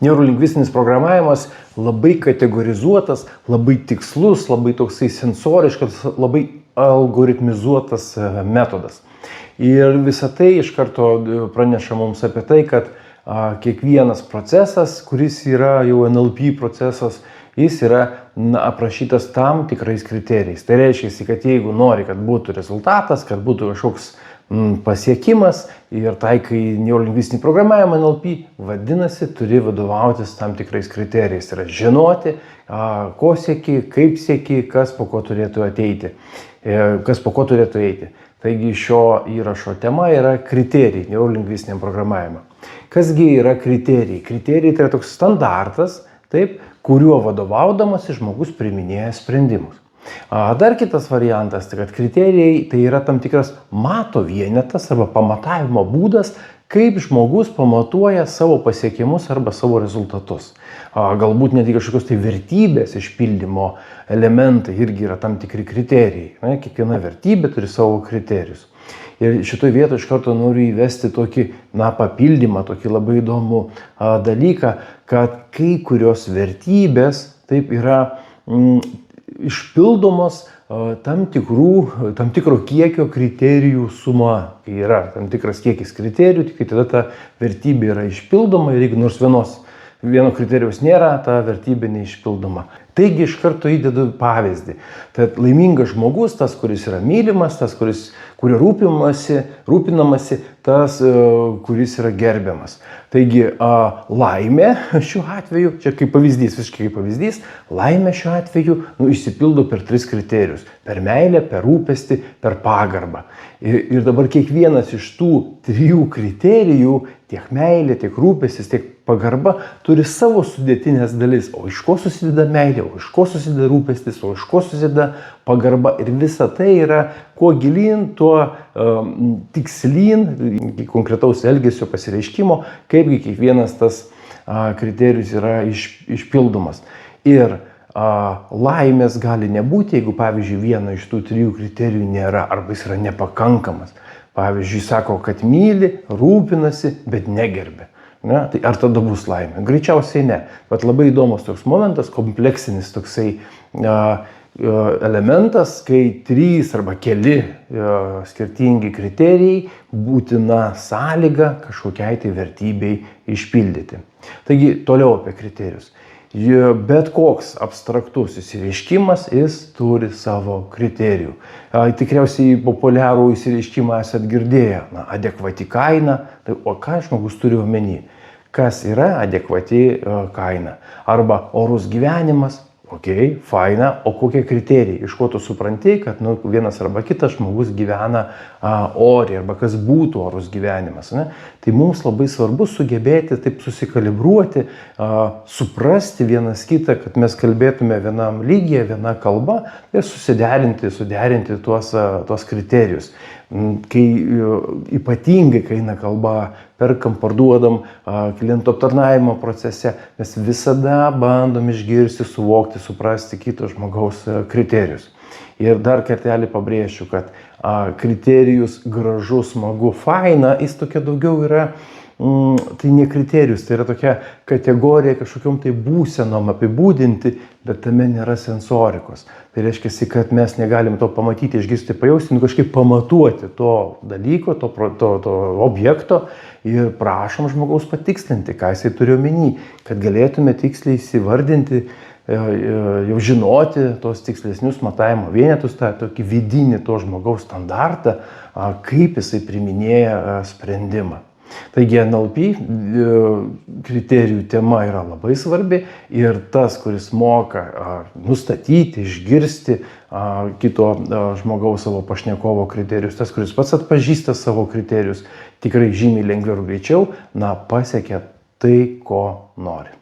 Neurolingvistinis programavimas labai kategorizuotas, labai tikslus, labai toksai sensoriškas, labai algoritmizuotas metodas. Ir visą tai iš karto praneša mums apie tai, kad kiekvienas procesas, kuris yra jau NLP procesas, jis yra aprašytas tam tikrais kriterijais. Tai reiškia, kad jeigu nori, kad būtų rezultatas, kad būtų kažkoks pasiekimas ir taikai neurolingvistinį programavimą NLP, vadinasi, turi vadovautis tam tikrais kriterijais. Tai yra žinoti, ko sieki, kaip sieki, kas po ko turėtų eiti. Taigi šio įrašo tema yra kriterijai neurolingvistiniam programavimui. Kasgi yra kriterijai? Kriterijai tai yra toks standartas, taip, kuriuo vadovaudamasi žmogus priiminėja sprendimus. Dar kitas variantas, tai kad kriterijai tai yra tam tikras mato vienetas arba pamatavimo būdas, kaip žmogus pamatuoja savo pasiekimus arba savo rezultatus. Galbūt netgi kažkokios tai vertybės išpildymo elementai irgi yra tam tikri kriterijai. Kiekviena vertybė turi savo kriterijus. Ir šitoj vietoje iš karto noriu įvesti tokį papildymą, tokį labai įdomų dalyką, kad kai kurios vertybės taip yra išpildomos tam tikro kiekio kriterijų suma. Kai yra tam tikras kiekis kriterijų, tik tada ta vertybė yra išpildoma ir jeigu nors vieno kriterijaus nėra, ta vertybė neišpildoma. Taigi iš karto įdedu pavyzdį. Tad laimingas žmogus, tas, kuris yra mylimas, tas, kurio rūpinamasi, tas, kuris yra gerbiamas. Taigi laimė šiuo atveju, čia kaip pavyzdys, visiškai kaip pavyzdys, laimė šiuo atveju išsipildo per 3 kriterijus. Per meilę, per rūpestį, per pagarbą. Ir dabar kiekvienas iš tų 3 kriterijų, tiek meilė, tiek rūpestis, tiek pagarba, turi savo sudėtinės dalis. O iš ko susideda meilė, o iš ko susideda rūpestis, o iš ko susideda pagarba. Ir visa tai yra kuo gilyn, tuo tikslyn, konkretaus elgesio pasireiškimo, kaipgi kiekvienas tas kriterijus yra išpildomas. Ir laimės gali nebūti, jeigu, pavyzdžiui, vieno iš tų 3 kriterijų nėra arba jis yra nepakankamas. Pavyzdžiui, sako, kad myli, rūpinasi, bet negerbia. Tai ar tada bus laimė? Greičiausiai ne. Bet labai įdomus toks momentas, kompleksinis toksai elementas, kai 3 arba keli skirtingi kriterijai būtina sąlyga kažkokiai tai vertybei išpildyti. Taigi, toliau apie kriterijus. Bet koks abstraktus išsireiškimas, jis turi savo kriterijų. Tikriausiai populiarų išsireiškimą esat girdėję. Adekvati kaina. Tai, o ką žmogus turi omeny? Kas yra adekvati kaina? Arba orus gyvenimas. Okei, faina, o kokie kriterijai? Iš ko tu supranti, kad vienas arba kitas žmogus gyvena oriai, arba kas būtų orus gyvenimas. Tai mums labai svarbu sugebėti taip susikalibruoti, suprasti vienas kitą, kad mes kalbėtume vienam lygyje, viena kalba ir suderinti tuos kriterijus. Ypatingai, kai eina kalba, perkam, parduodam, klientų aptarnavimo procese, mes visada bandom išgirsti, suvokti, suprasti kito žmogaus kriterijus. Ir dar kartelį pabrėšiu, kad kriterijus gražu, smagu, faina, jis tokia daugiau yra, tai ne kriterijus, tai yra tokia kategorija kažkokiom tai būsenom apibūdinti, bet tame nėra sensorikos. Tai reiškia, kad mes negalim to pamatyti, išgirsti, pajausti, kažkaip pamatuoti to dalyko, to objekto ir prašom žmogaus patikslinti, ką jisai turi omeny, kad galėtume tiksliai įsivardinti, jau žinoti tos tikslesnius matavimo vienetus, tą tokį vidinį to žmogaus standartą, kaip jisai priiminėja sprendimą. Taigi NLP kriterijų tema yra labai svarbi ir tas, kuris moka nustatyti, išgirsti kito žmogaus savo pašnekovo kriterijus, tas, kuris pats atpažįsta savo kriterijus, tikrai žymiai lengviau ir greičiau pasiekia tai, ko nori.